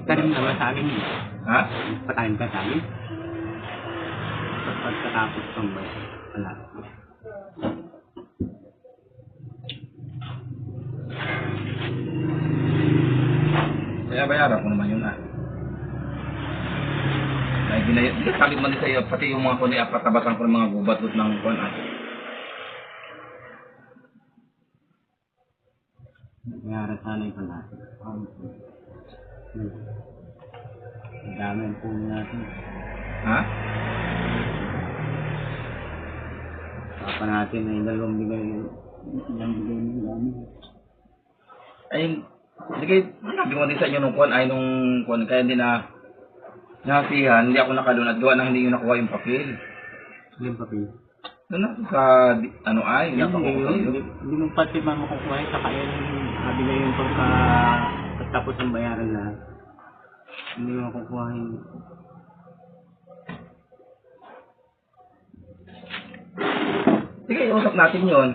Tanim naman sa amin. Ha? Patayin ka sa amin. Pagkatapos kang ba? Wala. Kaya bayaran ko naman yun Hindi ka sabi mo din sa'yo, pati yung mga kundi apatabasan ko ng mga gubat doon ng kuwan Bayaran sana yung pala. Ang dami ang puno natin. Ha? Papa natin ay dalawang bigay ng dami. Ay, sige, sabi mo din sa inyo nung kuwan kaya hindi na nasihan, hindi ako nakadun at gawa na hindi nyo nakuha yung papel. Yung papel? Doon na sa, Hindi mo pati makukuha sa kaya nabigay yung pagkatapos ng bayaran lahat. Hindi mo makukuha yun. Sige, usap natin yun.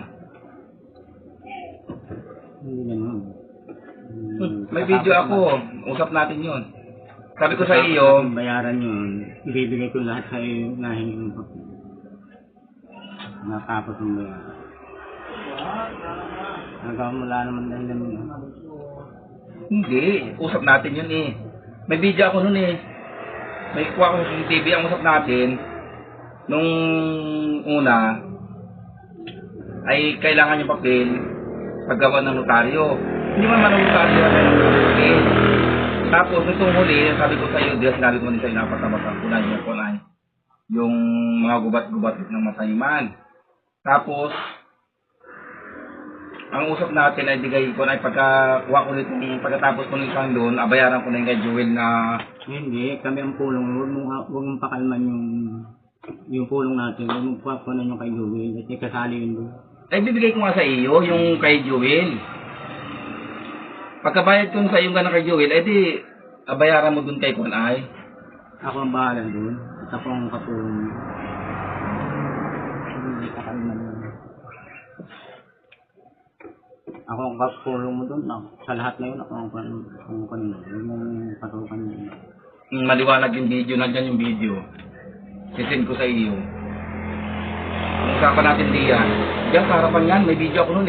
Hindi naman. May video ako, usap natin yun. Sabi ko sa iyo, bayaran yun, ibibigay ko lahat sa iyo na hindi mo papel. Natapos yung bayaran. Hanggang wala naman dahil yun. Hindi, usap natin yun May video ako nun May kuha ko sa CCTV, ang usap natin, nung una, ay kailangan yung papel paggawa ng notaryo. Hindi man ng notaryo ay ng papel. Tapos, nitong huli, sabi ko sa iyo, sinabi ko din sa iyo, napatabasan ko na yung kulay. Yung mga gubat-gubat ng matayman. Tapos, ang usap natin ay digay ko na pagkakuha ko nito, pagkatapos ko ng isang doon, abayaran ko na yung kay Joel na... Hindi, kami ang pulong. Huwag mong pakalman yung pulong natin. Huwag mong pakunan yung kay Joel. Kasi kasali yun doon. Ay, bibigay ko nga sa iyo, yung kay Joel. Pagkabayad ko sa iyo nga kay Joel, ay di, abayaran mo doon kay Kunay. Ako ang bahala doon. At ako ang kapulong. Hindi pakalman yun. Ako ang kapulong mo doon. Sa lahat na yun, ako ang kanina. Huwag mong patukan yun. Maliwanag yung video, nandyan yung video. Sisend ko sa iyo. Usapan natin diyan. Diyan sa harapan yan, may video ako nun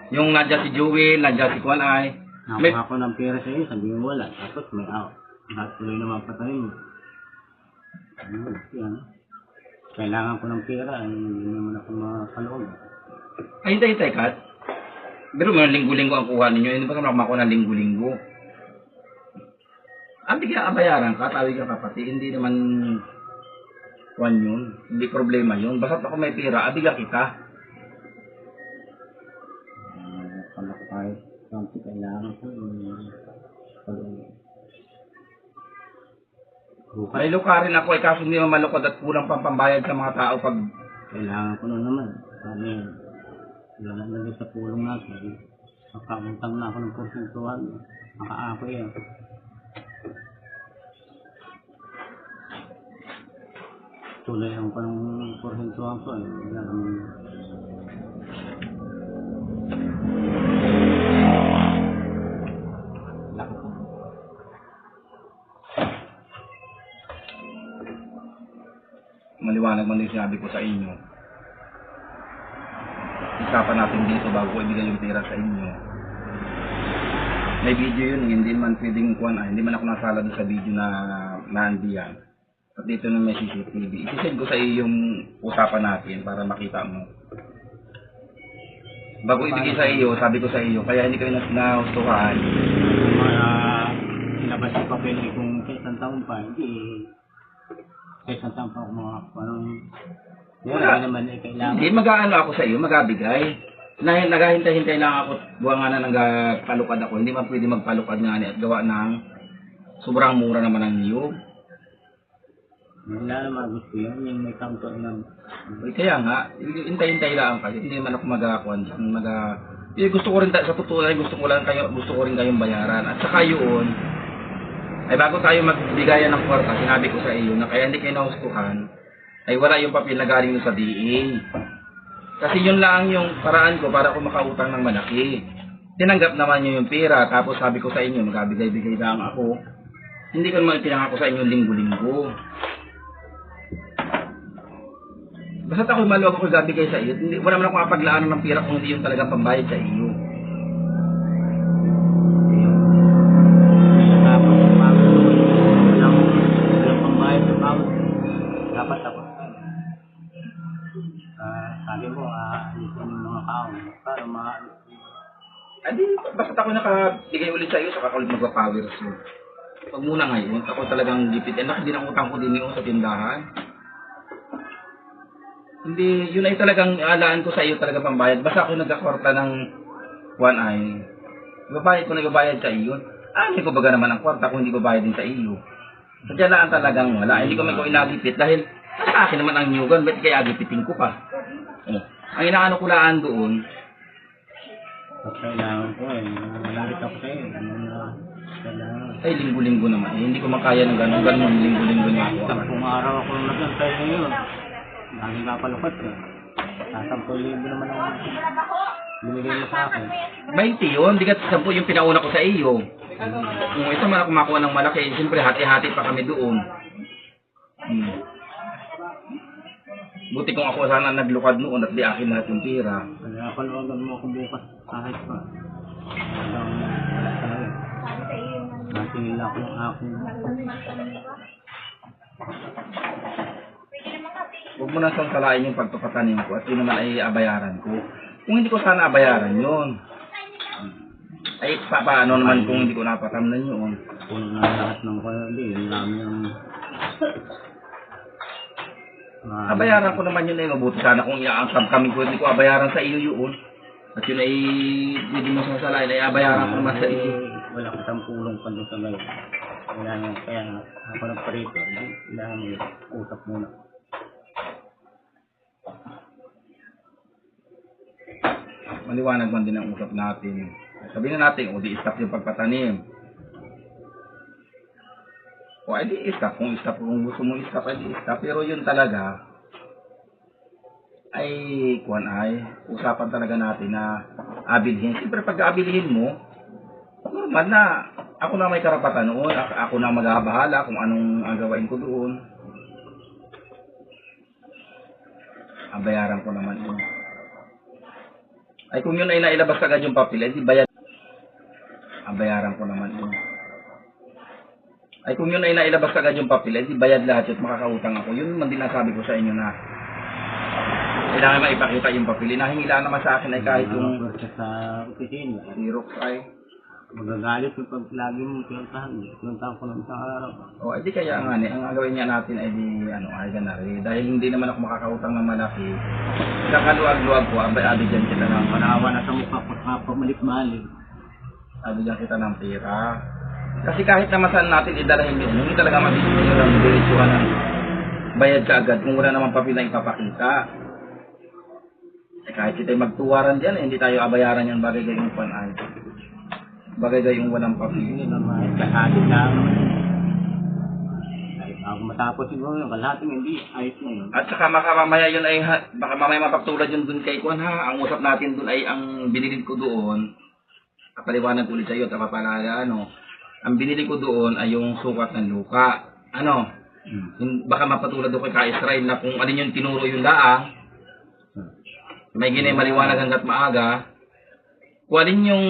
Yung nandiyan si Joel, nandiyan si Kunay. Nakuha ako ng pera sa iyo, sabi mo wala. Tapos may out. Lahat tuloy na mapatayin mo. Yan. Kailangan ko ng pera, hindi naman ako makaloob. Ay, hintay, Kat. Pero may linggo-linggo ang kuha ninyo. Hindi ba ka makakuha ng linggo-linggo? Hindi ka abayaran ka, tawag ka kapatid. Hindi naman kuhan yun. Hindi problema yun. Basta ako may pera, abiga kita. Kahit something kailangan ko Palilo ka rin ako kaso hindi naman malukod at kulang pang pambayad sa mga tao pag... Kailangan ko na naman. Sabi, wala na sa pulong natin. Nakautang na ako ng porsentuhan. Nakaako yan. Tuloy lang pa ng porsentuhan ko. Maliwanag man din sinabi ko sa inyo. Isapan natin dito bago ko ibigay yung pera sa inyo. May video yun, hindi man pwedeng hindi man ako nasala doon sa video na nandiyan. At dito na may CCTV. Isisend ko sa iyo yung usapan natin para makita mo. Bago ibigay sa iyo, sabi ko sa iyo, kaya hindi kayo nahustuhan. Kung sinabas yung papel kung sa isang taon pa, hindi sa isang taon pa ako mga parang wala naman kailangan. Hindi, mag-aano ako sa iyo, magabigay. Naghahintay-hintay lang ako, buwan nga na nagpalukad ako. Hindi man pwede magpalukad nga at gawa ng sobrang mura naman ang niyog. Wala naman gusto yun, yung may counter ng... Kaya nga, hintay-hintay lang kasi hindi man ako mag-akuan dyan. Gusto ko rin, sa totoo gusto ko rin kayong bayaran. At saka yun, ay bago tayo magbigayan ng kwarta, sinabi ko sa iyo na kaya hindi kayo nahustuhan, ay wala yung papel na galing sa DA. Kasi yun lang yung paraan ko para ako makautang ng malaki. Tinanggap naman nyo yung pera, tapos sabi ko sa inyo, magabigay-bigay lang ako. Hindi ko naman pinangako sa inyo linggo-linggo. Basta ako maluwag ako gabigay sa iyo, wala man ako mapaglaanan ng pera kung hindi yung talagang pambayad sa iyo. Tapos, walang pambayad sa bawat. Dapat ako. Sabi mo, alisin yung mga tao para Adi, basta ako nakabigay ulit sa iyo, saka ako ulit magpa-power so. Pag muna ngayon, ako talagang gipit. Hindi na utang ko din yung sa tindahan. Hindi, yun ay talagang alaan ko sa iyo talaga pambayad. Basta ako nagkakwarta ng nagbabayad sa iyo. Hindi ko baga naman ang kwarta kung hindi ko bayad din sa iyo. Sadya laan talagang wala. Hindi ko may ko inagipit dahil sa akin naman ang nyugan, ba't kaya agipitin ko pa? Ang inaano ko laan doon, kailangan ko malapit ako sa iyo. ay linggo-linggo naman. Hindi ko makaya ng ganun linggo-linggo na ako. 10 araw ako nagantay ngayon. Lagi kapalukot ko. 10,000 naman ako binigay mo sa akin. 20 yun, di ka 10 yung pinauna ko sa iyo. Kung ito man ako makuha ng malaki, siyempre hati-hati pa kami doon. Buti kung ako sana naglukad noon at di akin lahat yung pera. Kaya paluwagan mo ako bukas kahit pa. Hanggang wala talaga. Natingin ako ng aking. Huwag mo na sangkalain yung pagpapatanim ko at yun naman ay abayaran ko. Kung hindi ko sana abayaran yun, ay paano naman kung hindi ko napatamnan yun? Puno na lahat ng kaya, hindi namin yung... Abayaran ko naman yun ay mabuti sana kung iaangkab kami ko, hindi ko abayaran sa iyo yun. At yun ay hindi mo sasalain, ay abayaran ko naman sa iyo. Wala ko siyang pulong pa doon sa gayon. Kaya ako nagparito, kailangan mo usap muna. Maliwanag man din ang usap natin. Sabihin na natin, di-stop yung pagpatanim. O ay di-stop. Kung gusto mong stop, ay di-stop. Pero yun talaga, ay usapan talaga natin na abilihin. Siyempre pag abilihin mo, normal na, ako na may karapatan noon. Ako na maghabahala kung anong gawain ko doon. Bayaran ko naman yun. Ay kung yun ay nailabas agad yung papel, ay di bayad. Bayaran ko naman yun. Ay kung yun ay nailabas agad yung papel, ay di bayad lahat at makakautang ako. Yun man din nasabi ko sa inyo na kailangan maipakita yung papel. Nahingila naman sa akin ay kahit yung sa opisina. Xerox ay magagalit yung pag lagi mong pinuntahan ko ng isang araw. O ay di kaya nga ang gawin niya natin ay di ay ganari. Dahil hindi naman ako makakautang ng malaki. Kakaluwag-luwag ko, abay dyan kita ng Manawa na sa mukha ko pamalik-malik. Sabi dyan kita ng pera. Kasi kahit naman saan natin idalahin yun, hindi talaga mabibigyan nyo ng diretsuhan ng bayad ka agad kung wala namang papel na ipapakita. Kahit tayo magtuwaran dyan, hindi tayo abayaran yan bagay gayong panay. Bagay gayong walang papel. Hindi naman, kalahati lang. Kahit ako matapos siguro yung kalahati, hindi, ayos na yun. At saka mamaya yun ay, baka mamaya mapagtulad yun dun kay Kwan ha. Ang usap natin dun ay ang binili ko doon. Kapaliwanag ulit sa iyo, tapapalala ano. Ang binili ko doon ay yung sukat ng lupa. Ano? Baka mapatulad doon kay Ka-Israel na kung alin yung tinuro yung daang. May ginay maliwanag hanggat maaga. Kung alin yung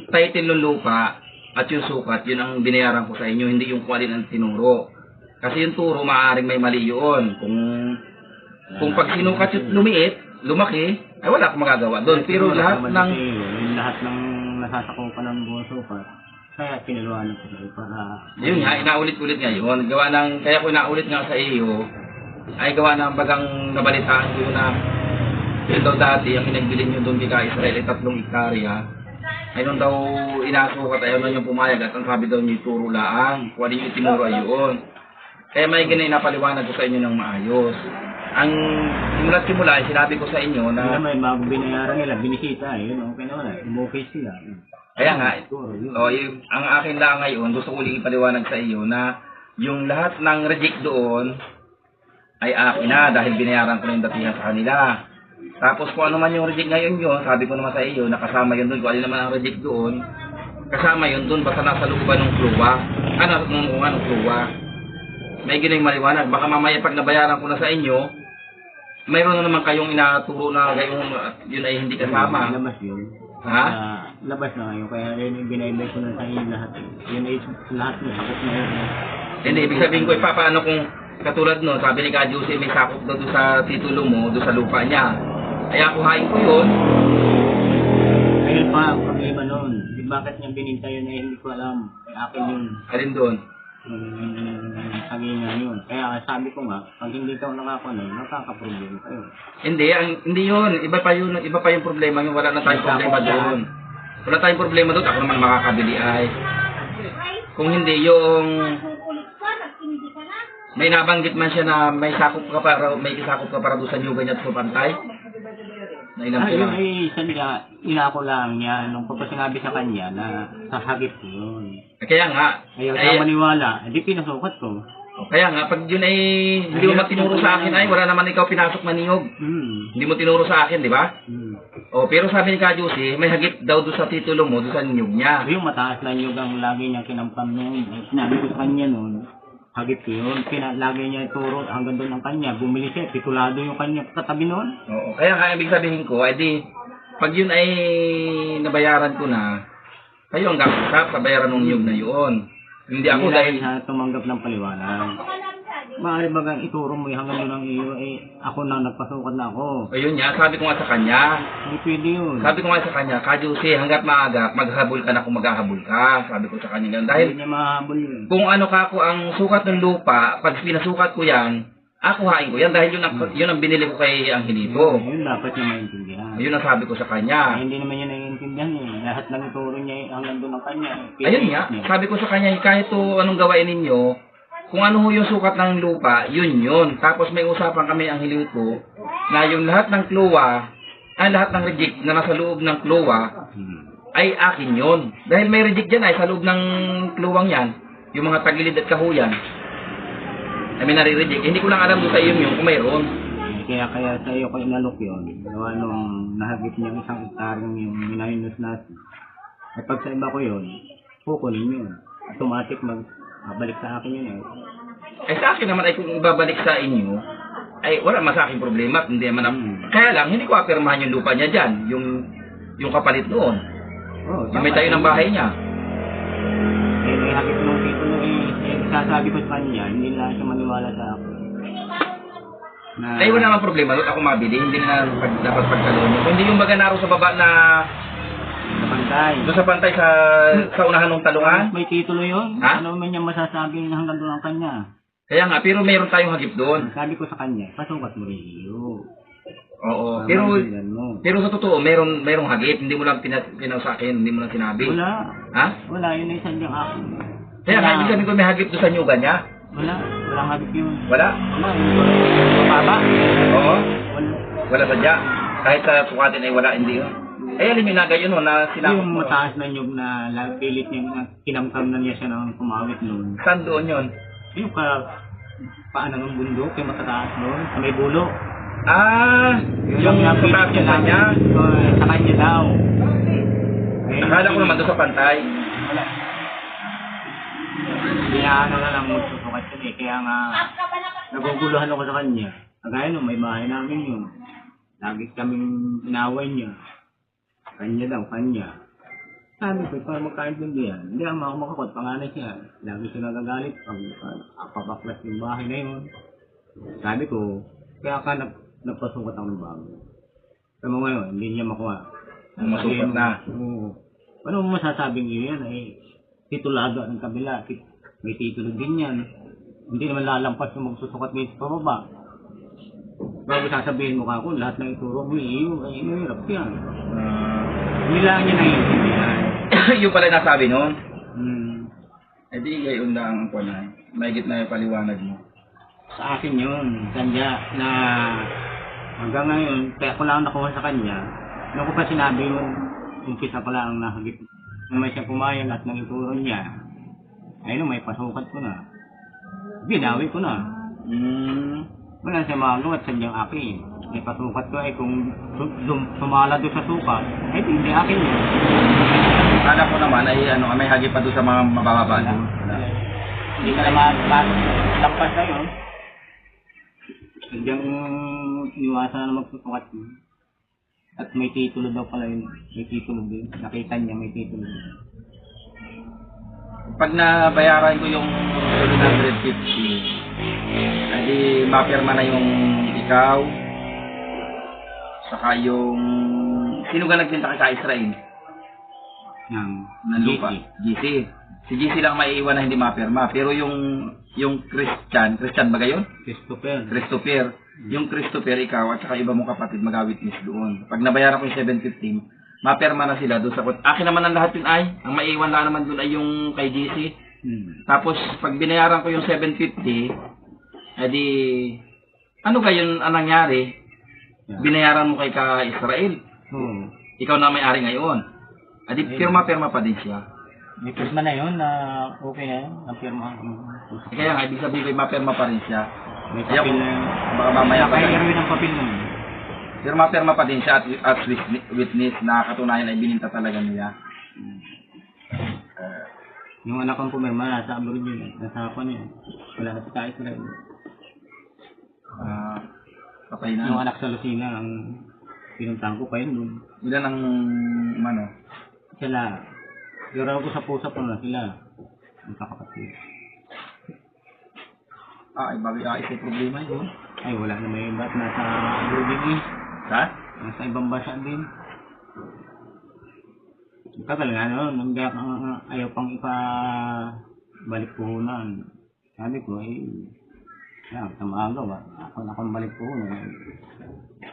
title ng lupa at yung sukat, yun ang binayaran ko sa inyo, hindi yung kung alin ang tinuro. Kasi yung turo, maaaring may mali yun. Kung pag sinukat yung lumiit, lumaki, ay wala akong magagawa doon. Pero lahat ng... Lahat ng nasasakupan ng buong sukat, kaya pinaluan ko para... Yun nga, inaulit-ulit nga yun. Kaya ko inaulit nga sa iyo, ay gawa ng bagang nabalitaan ko na yun daw dati, ang pinagbili nyo doon kay Ka-Israel ay 3 hektarya. Ay nung daw inasukat, ayaw na nyo pumayag at ang sabi daw nyo ituro laang. Kung alin yung tinuro ay yun. Kaya may ganay napaliwanag ko sa inyo ng maayos. Ang simula ay sinabi ko sa inyo na... Kaya may bago binayaran nila, binisita yun, okay naman eh, umukay sila. Kaya nga, ang akin lang ngayon, gusto ko uling ipaliwanag sa iyo na yung lahat ng reject doon ay akin na dahil binayaran ko na yung datihan sa kanila. Tapos kung ano man yung reject ngayon yun, sabi ko naman sa iyo, nakasama yun doon. Kung ano naman ang reject doon, kasama yun doon, basta nasa looban ng kluwa. Ng kluwa. May ginang maliwanag. Baka mamaya pag nabayaran ko na sa inyo, mayroon na naman kayong inaturo na gayong yun ay hindi kasama. Labas yun. Ha? Labas na ngayon, kaya yun yung binaybay ko na sa inyo lahat. Yun ay lahat na, tapos na yun. Hindi, ibig sabihin ko, paano kung katulad no, sabi ni Ka Jose, may sakop daw doon sa titulo mo, doon sa lupa niya. Kaya kuhain ko yun. Ayun pa, ang problema nun. Bakit niya bininta yun eh, hindi ko alam. Ay akin yun. Alin doon? Sagingan yun. Kaya sabi ko nga, pag hindi ka nakakunan, nakakaproblema kayo. Hindi yun. Iba pa yung problema yung wala na tayong problema doon. Wala tayong problema doon, ako naman makakabili ay. Kung hindi yung may nabanggit man siya na may sakop ka para doon sa Nyugan at sa Pantay. Na ilang Yun ay sandya, inako lang niya nung papasinabi sa kanya na sahagip ko yun. Kaya nga. Ayaw na maniwala, hindi pinasukat ko. Kaya nga, pag yun ay hindi mo matinuro sa akin ay wala naman ikaw pinasok maniyog. Hindi mo tinuro sa akin, di ba? Pero sabi ni Ka Jose, may hagip daw doon sa titulo mo, doon sa niyog niya. Yung mataas na niyog ang lagi niyang kinampam noon. Sinabi ko sa kanya noon, hagip ko yun. Lagi niya ituro hanggang doon ang kanya. Bumili siya, titulado yung kanya katabi noon. Oo, kaya nga, ibig sabihin ko, ay di, pag yun ay nabayaran ko na, kayo ang gagawin sa bayaran ng niyog na yun. Hindi ako dahil sa tumanggap ng paliwanag. Maaari bagang ituro mo yung hanggang doon ang iyo, ako na nagpasukat na ako. Ayun nga, sabi ko nga sa kanya. Hindi pwede yun. Sabi ko nga sa kanya, Ka Jose, hanggat maaga, maghabol ka na kung maghahabol ka. Sabi ko sa kanya ganun. Dahil hindi niya mahabol yun. Kung ano ka ko ang sukat ng lupa, pag pinasukat ko yan, akuhain ko yan dahil yun ang binili ko kay Angelito. Yun dapat niya maintindihan. Yun ang sabi ko sa kanya. Hindi naman niya naiintindihan eh. Lahat ng ituro niya hanggang doon ang kanya. Ayun nga, sabi ko sa kanya, kahit to anong gawain ninyo, kung ano ho yung sukat ng lupa, yun. Tapos may usapan kami ang Angelito na yung lahat ng kluwa, lahat ng reject na nasa loob ng kluwa, ay akin yun. Dahil may reject dyan ay sa loob ng kluwang yan, yung mga tagilid at kahuyan, ay may nare-reject. Hindi ko lang alam doon sa iyo yun kung mayroon. Kaya sa iyo ko inalok yun. Gawa nung nahagip niya isang hektaryang yung minayunos natin. At pag sa iba ko yun, kukunin yun. Automatic balik sa akin yun eh. Ay sa akin naman ay kung ibabalik sa inyo, ay wala man sa akin problema. Hindi naman kaya lang, hindi ko apirmahan yung lupa niya dyan. Yung kapalit noon. Yung may tayo ng bahay niya. May hagip nung titulo sasabi ko sa kanya, hindi lang siya maniwala sa akin. Ay wala naman problema doon ako mabili, hindi na dapat pagkalon niyo. Hindi yung baga naro sa baba na sa pantay. Doon sa pantay sa unahan ng talungan? May titulo yun? Ha? Ano man niya masasabi na hanggang doon ang kanya? Kaya nga, pero mayroon tayong hagip doon. Sabi ko sa kanya, pasukat mo rin iyo. Oo, pero sa totoo, mayroong hagip, hindi mo lang pinaw sa akin, hindi mo lang sinabi. Wala. Ha? Wala, yun ay sadyang ako. Kaya nga, ibig sabihin ko may hagip doon sa nyugan niya? Walang hagip yun. Wala? Wala, mababa. Oo? Wala. Wala sadya? Kahit sa sukatin ay wala, hindi yun. Ay, alam yung nagay yun, no, na sinakot Yung mo. mataas na nyug na pilit niya, na kinamkam na niya siya ng kumawit noon. Saan doon yun? Yung paanan ng bundok, yung matataas noon, sa may bulo. Ah, yung ang sa taas yung kanya. Sa kanya daw. Eh, Akala ko naman doon sa pantay. wala. Binahan na lang magsusukat yun eh. Kaya nga, naguguluhan ako sa kanya. Kagaya nung may bahay namin yun. Lagi kaming inaway niya. Kanya daw, kanya. Sabi ko, para magkaintindihan. Hindi ako makakot, panganay siya. Lagi siya nagagalit pag papaklas yung bahay na yun. Sabi ko, kaya ka nagpasukat ako ng bago. Sa mga ngayon, hindi niya makuha. Masukat na. Oo. Ano mo masasabing yun yan? Eh, titulado ng kabila. May titulo din yan. Hindi naman lalampas yung magsusukat ngayon sa pababa. Bago sasabihin mo ka ako, lahat ng ituro mo, iyo, ay hirap yan. Hindi lang niya naiintindihan. Yung pala nasabi noon. Hmm. Eh di gayon lang po na. May gitna yung paliwanag mo. Sa akin yun, kanya na hanggang ngayon, kaya ko lang nakuha sa kanya, nung ko pa sinabi yung umpisa ko lang nakagit na may siya pumayag at nang ituro niya, ayun may pasukat ko na. Binawi ko na. Wala siya magawa at sadyang akin. May pasukat ko ay kung sumala doon sa sukat, ay hindi akin yun. Akala ko naman ay may hagi pa doon sa mga mabababa. Hindi ka naman lampas na yun. Sadyang iwasan na magsusukat yun. At may titulo daw pala yun. May titulo din. Nakita niya may titulo din. Pag nabayaran ko yung 750, edi mapirma na yung ikaw, saka yung... Sino ka nagbenta kay Israel? Ng lupa? GC. Si GC lang maiiwan na hindi mapirma. Pero yung Christian ba gayon? Christopher. Yung Christopher, ikaw at saka iba mong kapatid mag-witness doon. Pag nabayaran ko yung 715, mapirma na sila doon sa kot. Akin naman ang lahat yun ay. Ang maiiwan lang naman doon ay yung kay GC. Tapos, pag binayaran ko yung 750, edi, ano gayon ang nangyari? Binayaran mo kay Israel. Ikaw na may-ari ngayon. Edi, pirma-pirma pa din siya. May pirma na yun na okay na yun. Ang pirma. Kaya nga, ibig sabihin, mapirma pa rin siya. May papel na yun. Baka mamaya pa Nakairoy ng papel nun. Pirma pa din siya at witness na katunayan ay bininta talaga niya. Yung anak kong pumirma, nasa abroad yun. Nasa hapon yun. Wala na si Ka Israel. Patay na. Yung anak sa Lucina, ang pinuntahan ko pa yun dun. Ilan ang Sila, garaw ko sa pusa po na sila. Ang kakapatid. Ay, bagay isa problema yun. Ay, wala na may iba't nasa abroad din eh. Ha? Nasa ibang bansa din. Tagal nga noon, nung ayaw pang ipabalik puhunan. Sabi ko, sa maaga ba? Ako na akong balik puhunan.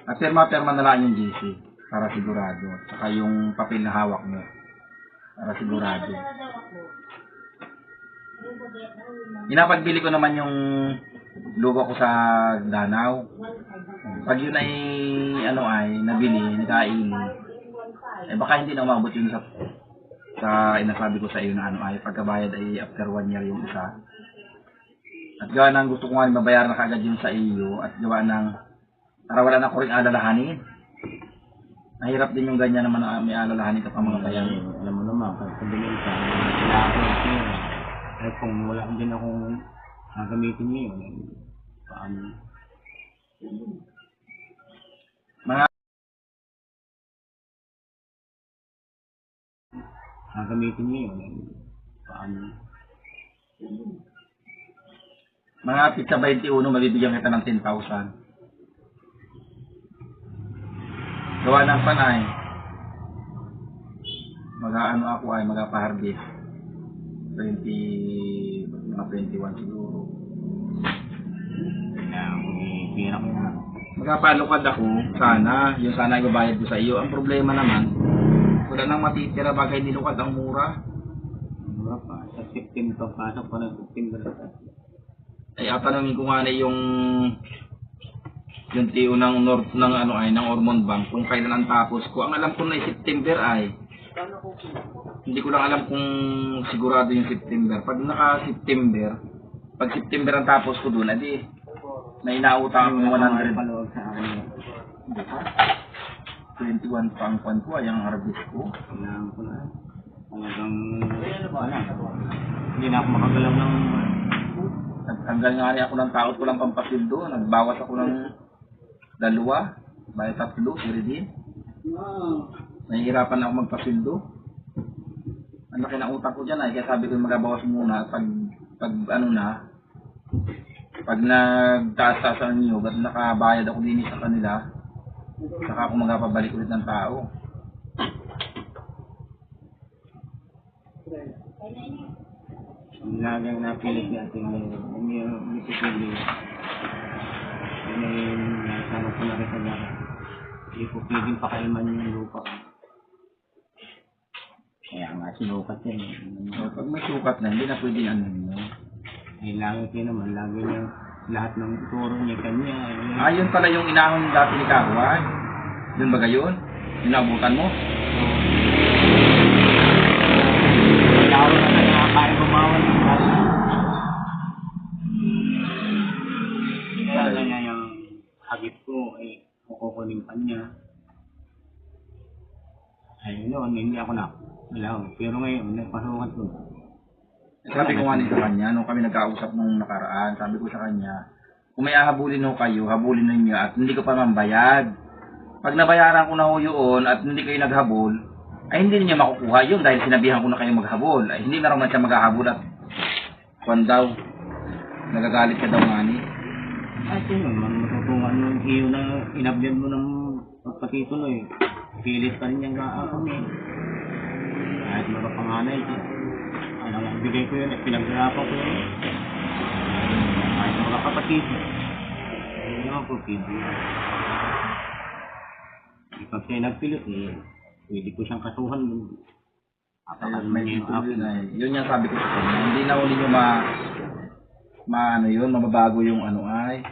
At pirma na lang yung GC para sigurado. Saka yung papel na hawak mo para sigurado. Inapagbili ko naman yung lupa ko sa Danau. Pag yun ay nabili, nakaili, baka hindi na umabot yun sa inasabi ko sa iyo na pagkabayad ay after 1 year yung isa. At gawa ng gusto ko nga mabayaran na kagad yun sa iyo at gawa ng para wala na ko rin alalahanin. Mahirap din yung ganyan naman na may alalahanin ka pa mga bayan. Alam mo naman, pag sabihin ka, kailangan ko yung pera. Ay kung wala din akong gagamitin niyo, paano? Gagamitin niyo, paano? Mga pizza 21, mabibigyan kita ng 10,000. Gawa ng panay. Mag-pa-harvest. 21 siguro. Pira ko na. Magpapalukad ako, sana. Yung sana ibabayad ko sa iyo. Ang problema naman, wala nang matitira bagay nilukad ang mura. Mura pa. Sa 15 pa, pasok pa ng 15 ba? Ay, tanongin ko nga na yung yung TO ng North ng ano ay ng Ormond Bank kung kailan ang tapos ko. Ang alam ko na September ay. Hindi ko lang alam kung sigurado yung September. Pag naka-September, pag September ang tapos ko doon, edi may inautang ako ng 100 paluwag sa akin. 21 pa ang kwan ko, ay ang harvest ko. Kailangan ko na. Hanggang wala. Hindi na ako makagalaw ng Nagtanggal nga rin ako ng tao ko lang pampasildo. Nagbawas ako ng 2, bay 3, pero din. Nahihirapan na ako magpasildo. Ang laki ng utang ko dyan ay, kaya sabi ko magabawas muna pag ano na, pag nagtaas-taas ang inyo, ba't nakabayad ako din sa kanila, saka ako magpapabalik ulit ng tao. lagi ang napilit natin yung isipili. Yun ay nasama ko na rin sa lahat. Hindi ko pwedeng pakalman yung lupa. Kaya nga sinukat yan. Pag may sukat na, hindi na pwede ano yun. Eh, lagi kayo naman, lagi niya lahat ng turo niya kanya. Yun pala yung inahon dati ni Kahuay. Yun ba gayon? Inabutan mo? Kailangan na nakakain bumawan ng bala. Kaya niya yung hagip ko, eh, kukunin pa niya. Ayun noon, hindi ako wala. Pero ngayon, nagpasukat ko. Sabi ko nga sa kanya, nung kami nagkausap nung nakaraan, sabi ko sa kanya, kung may ahabulin ho kayo, habulin ninyo at hindi ko pa mambayad. Pag nabayaran ko na ho yun at hindi kayo naghabol, ay hindi niya makukuha yun dahil sinabihan ko na kayo maghabol. Ay hindi na naman siya maghahabol at kwan daw, nagagalit ka daw nga ni. At yun, matutungan yung iyo na inabyan mo ng pagpatitulo eh. Pilit pa rin niyang kaakon eh. Kahit mga panganay siya. Alam mo, bigay ko yun at pinaghirapan ko yun. Kahit mga kapatid. Hindi naman po pwede. Pag siya nagpilit eh, pwede ko siyang kasuhan dun. Ayun, may titulo na eh. Yun yung sabi ko sa kanya, hindi na uli nyo ano yun, mababago yung ano ay.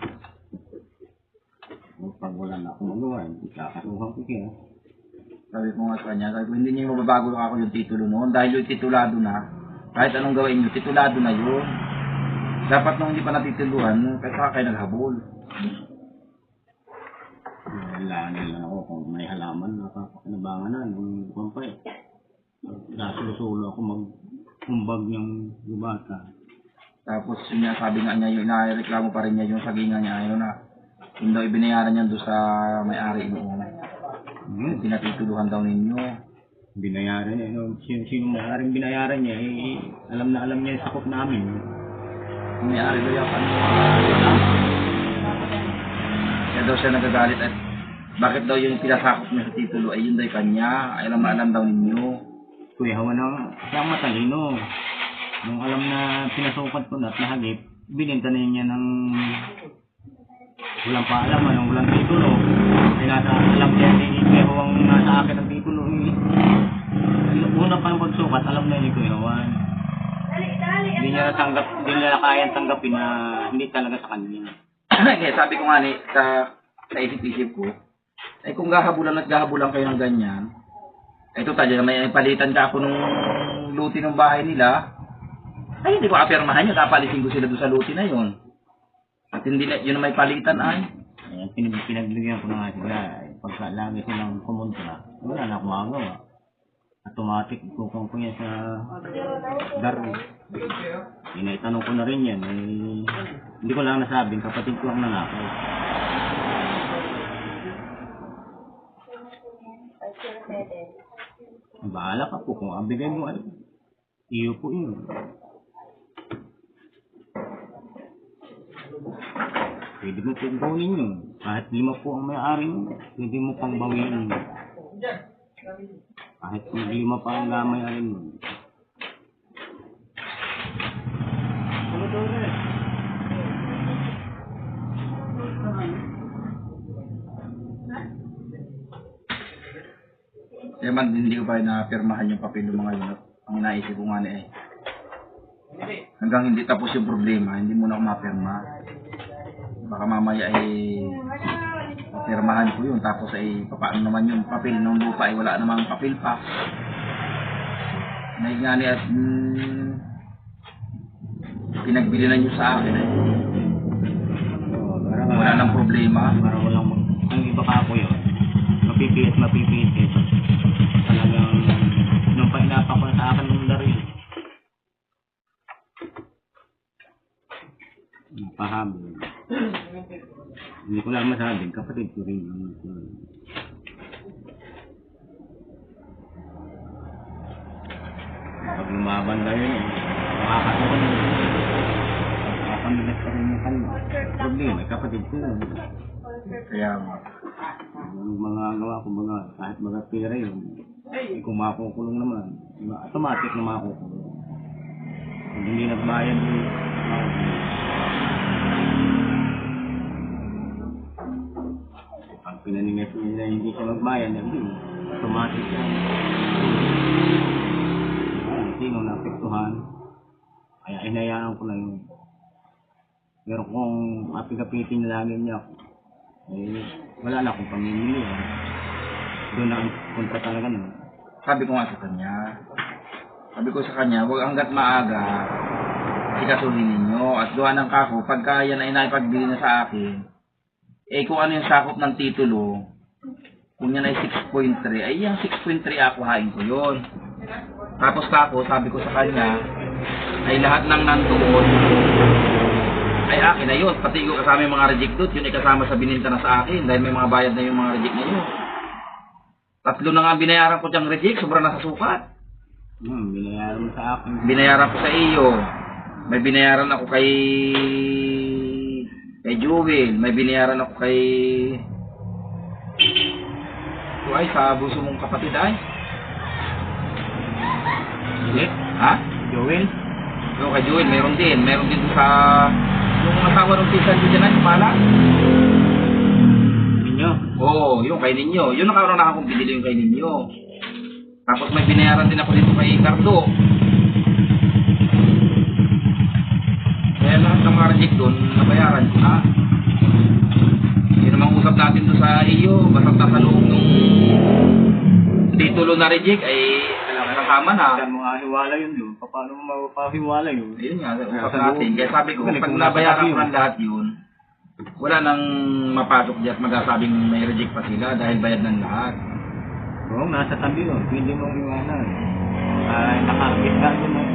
Pag wala na akong magawa, kakasuhan ko siya. Sabi ko nga sa kanya, sabi ko, hindi niyo mababago ako yung titulo noon dahil yung titulado na, kahit anong gawin nyo, titulado na yun. Dapat nung hindi pa natituluhan, kahit saka kayo naghabol. Kailangan nila ako kung may halaman, nakakanabangan na nung kumpay. Nasulo-sulo ako magkumbag ng gubata. Tapos yun nga, sabi nga niya, yung inareklamo pa rin niya yung sagingan niya, ayun na, hindi daw ibinayaran niya doon sa may-ari noon. Pinatituluhan daw ninyo. Binayaran niya. Sino may-aring binayaran niya, eh, alam na alam niya yung sakop namin. Yung may-ari daw yung kaya daw siya nagagalit at bakit daw yung pinasakop niya sa titulo ay yun daw yung kanya, ay alam na alam daw ninyo. Kuya, hawa na siyang matalino. Nung alam na pinasukat ko na at nahagip, bininta na niya ng walang paalaman, ng walang titulo. Ay nasa alam niya, Kuya Hawang nasa akin ang titulo. Una pa yung pagsukat, alam na ni Kuya Hawan. Hindi niya natanggap, hindi niya kayang tanggapin na hindi talaga sa kanya. Kaya sabi ko nga ni, sa isip-isip ko, ay kung gahabulan at gahabulan kayo ng ganyan, ito tayo, may palitan ka ako nung luti ng bahay nila, ay hindi ko apirmahan yun, kapalisin ko sila doon sa luti na yun. At hindi na, yun may palitan ay. Pinagbigyan ko na nga sila, pagka lagi silang kumuntra, wala na akong magawa. Automatic, kukong ko yan sa daro. Inaitanong ko na rin yan, hindi ko lang nasabing, kapatid ko ang nanakaw. Bahala ka po kung ang bigay mo ay iyo po yun. Pwede mo pong gawin yun. Kahit 5 po ang may-ari mo, pwede mo pang bawiin. Kahit 5 pa ang may-ari mo. Kaya man, hindi ko pa na-pirmahan yung papel ng mga yun. Ang naisip ko nga na eh. Hanggang hindi tapos yung problema, hindi mo na ako mapirma. Baka mamaya eh, Pirmahan ko yun. Tapos ay paano naman yung papel ng lupa ay wala namang papel pa. Naigani at pinagbili na nyo sa akin ay wala nang problema. Parang walang ang iba ka ako yun. Mapipihit. Talagang nung painapa ko sa akin ng dari. Napahabol. Hindi ko lang masabi, kapatid ko rin. Pag lumaban na yun, makakatuwa. Makakamilas pa rin yung kalma. Problema, kapatid ko yun. Kaya Yung mga gawa ko, kahit mga pera yun, kung makukulong naman, automatic na makukulong. Kung hindi nagbayad yun, pag pinaningas nila hindi siya magbayad, automatic yan. Sino naapektuhan, kaya inayaan ko na yun. Pero kung apikapitin na lang niya ako, wala na akong pamimili. Doon na ang punta talaga nun. sabi ko nga sa kanya, huwag hanggat maaga, sikasuhin ninyo. At duha ng kako, pagka yan ay naipagbili na sa akin, kung ano yung sakop ng titulo, kung yan ay 6.3, ay yung 6.3 akuhain ko yun. Tapos kako, sabi ko sa kanya, ay lahat ng nandoon, ay akin na yun. Pati ko kasama yung mga reject doon, yun ay kasama sa bininta na sa akin, dahil may mga bayad na yung mga reject na yun. 3 na nga binayaran ko diyang reject, sobrang nasa sukat. Binayaran mo sa akin. Binayaran ko sa iyo. May binayaran ako kay Jewel. May binayaran ako kay ay sa buso mong kapatid ay. Ulit? Ha? Joel? Yung kay Jewel, meron din. Meron din sa yung asawa ng pisan ko dyan ay pala. Ninyo? Oo, yung kay ninyo. Yun ang na akong binili yung kay ninyo. Tapos may binayaran din ako dito kay Cardo. Kaya lahat ng mga reject doon, nabayaran ko na. Yun namang usap natin doon sa iyo. Basta nasa loob nung titulo na reject ay nakakama na. Saan mo hiwala yun doon? Paano mo mapahiwala yun? Ayun nga, usap natin. Kaya sabi ko, pag nabayaran ko ng lahat yun, wala nang mapasok diyan at magsasabing may reject pa sila dahil bayad ng lahat. Oo, nasa tabi yun. Pwede mong iwanan. Ay, nakakit na doon na.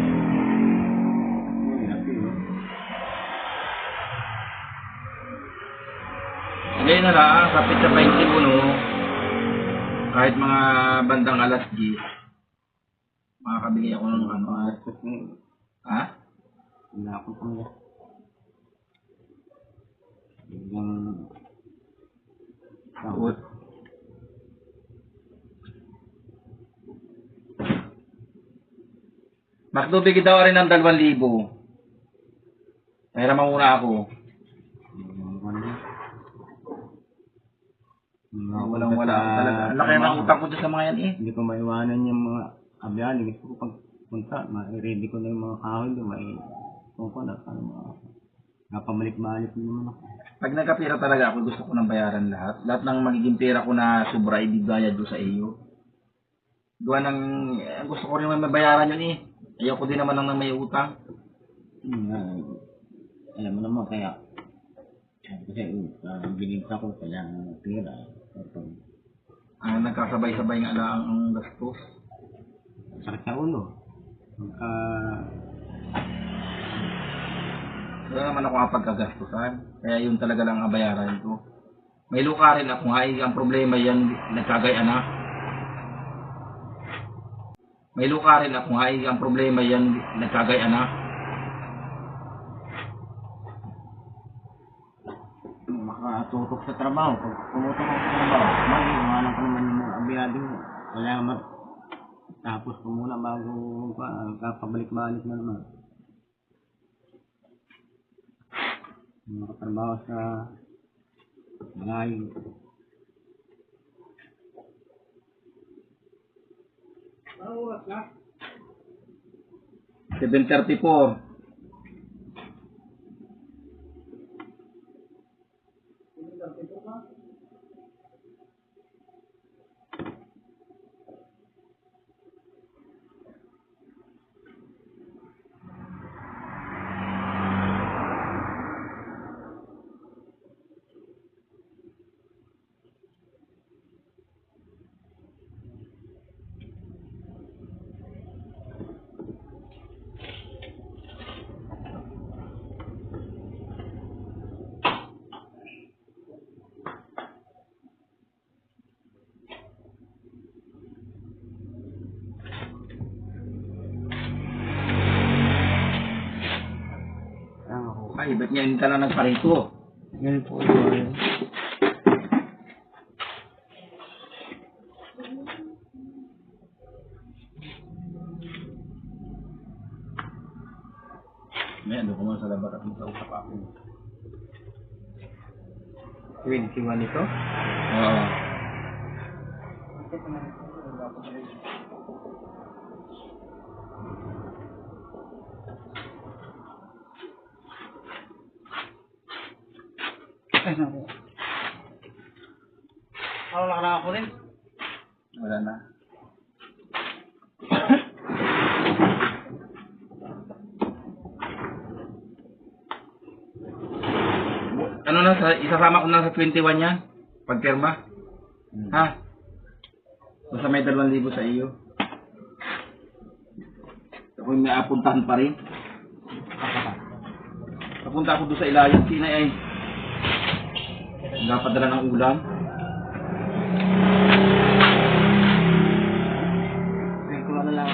Ngayon na lang, kapit sa 21, kahit mga bandang alas 10, makakabili ako ng ano. Ha? Wala akong panglas. Biglang... Takot. Magtubig daw rin ng 2,000. Mahiraman muna ako. Walang-wala talaga. Ang laki ng utang ko dyan sa mga yan eh. Hindi ko maiwanan yung mga abyali. Gusto ko pagpunta, ma-ready ko na yung mga kahoy doon. Kung ko na, napamalik-malik naman ako. Pag nagkapira talaga ako, gusto ko nang bayaran lahat. Lahat ng magiging pera ko na sobra, ibigayad doon sa iyo. Gawa ng, gusto ko rin mabayaran yun eh. Ayaw ko din naman nang may utang. Alam mo naman, kaya kasi binigta ko kailangan ng pera. Nagkasabay-sabay nga lang ang gastos. Sakit sa ulo. Wala naman ako kapagkagastusan. Kaya yun talaga lang ang bayaran ko. May luka rin ako nga. Ang problema yan, nagkagay anak. May luka rin ako nga. Ang problema yan, nagkagay anak. Makatutok sa trabaho. Pag pumutok ako sa trabaho, mag-iwanan ko naman yung mga abiyado. Kailangan tapos ko muna bago kapabalik-balik na naman. Makatrabaho sa malayo. 7:34. ba't ngayon ka na nagparito? Ganun po yun. May ano ko muna sa labas at magkausap ako. 21 ito? Oo. Ay, naku. Wala ka ako rin. Wala na. Ano na, isasama ko na sa 21 yan? Pagpirma? Ha? Basta may 2,000 sa iyo. Ako may apuntahan pa rin. Papunta ako doon sa Ilayan, Sinay ay. Napadala ng ulam. Ay, kuha na lang.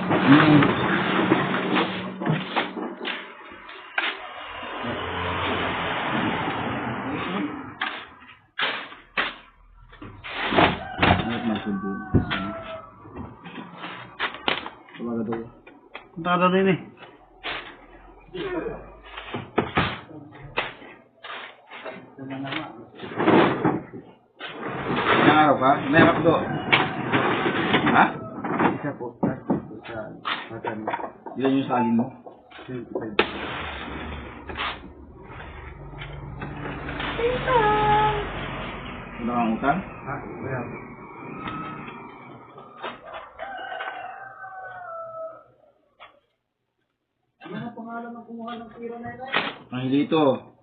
Punta ka rin eh. Ilang araw ka? May harap do. Ha? Isa po. Sa matan. Ilan yung salin mo? 25. Wala kang utang? Ha? Wala po. Ang hilito.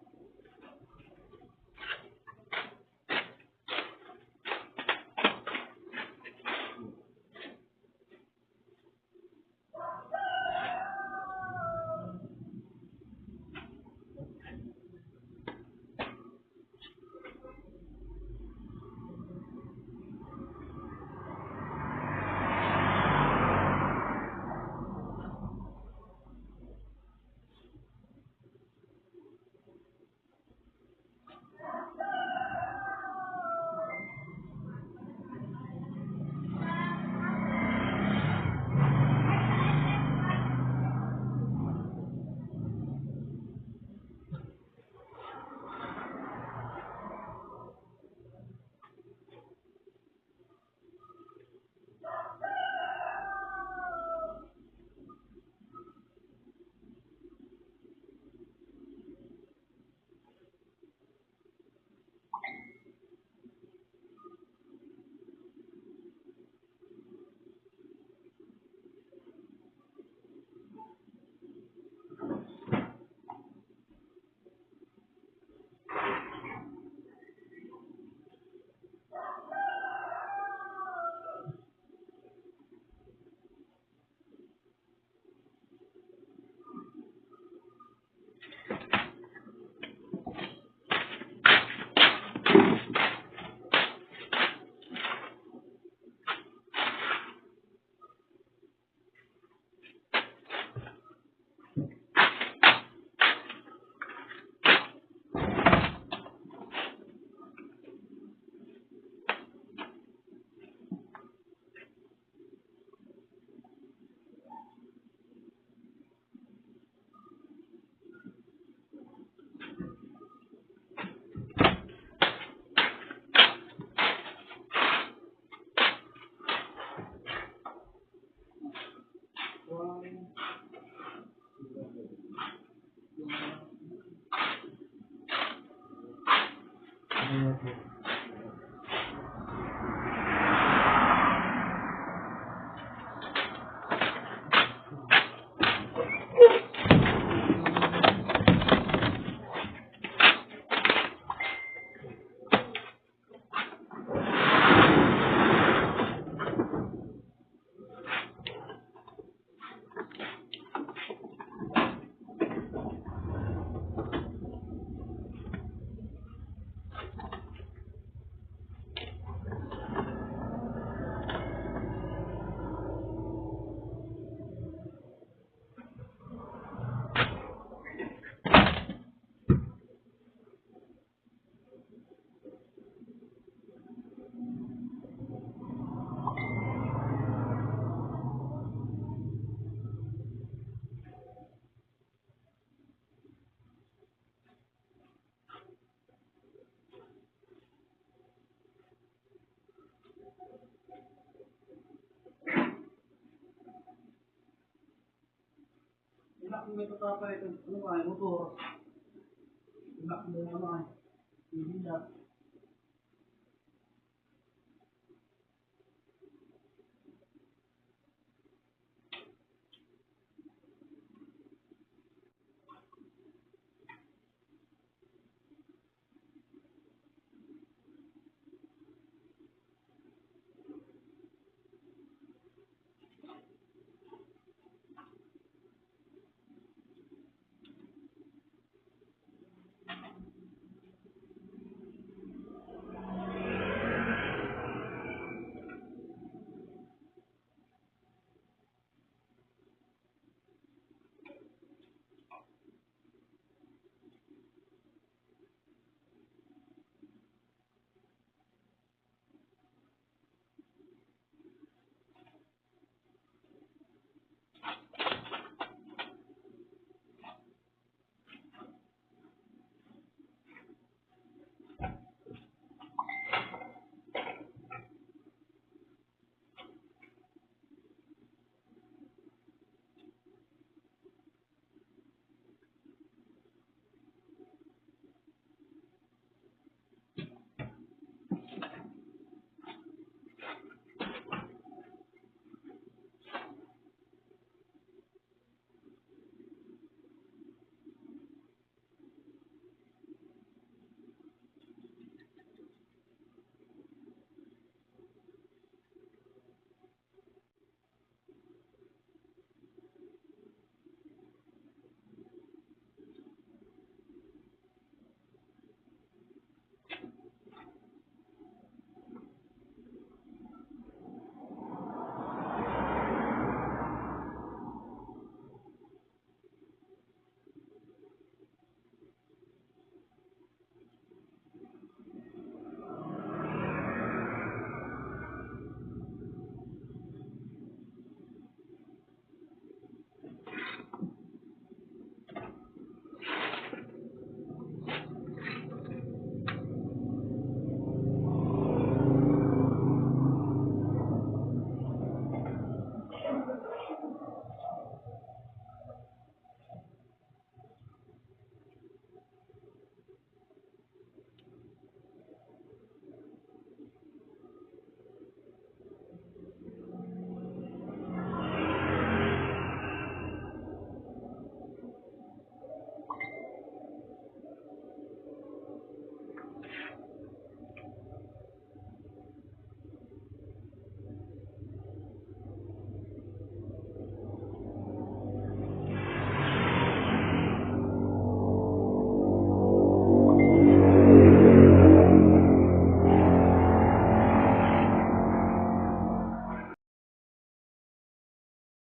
Inak mo ito pa ito. Ano ba? Motor. Inak mo naman. Hindi na.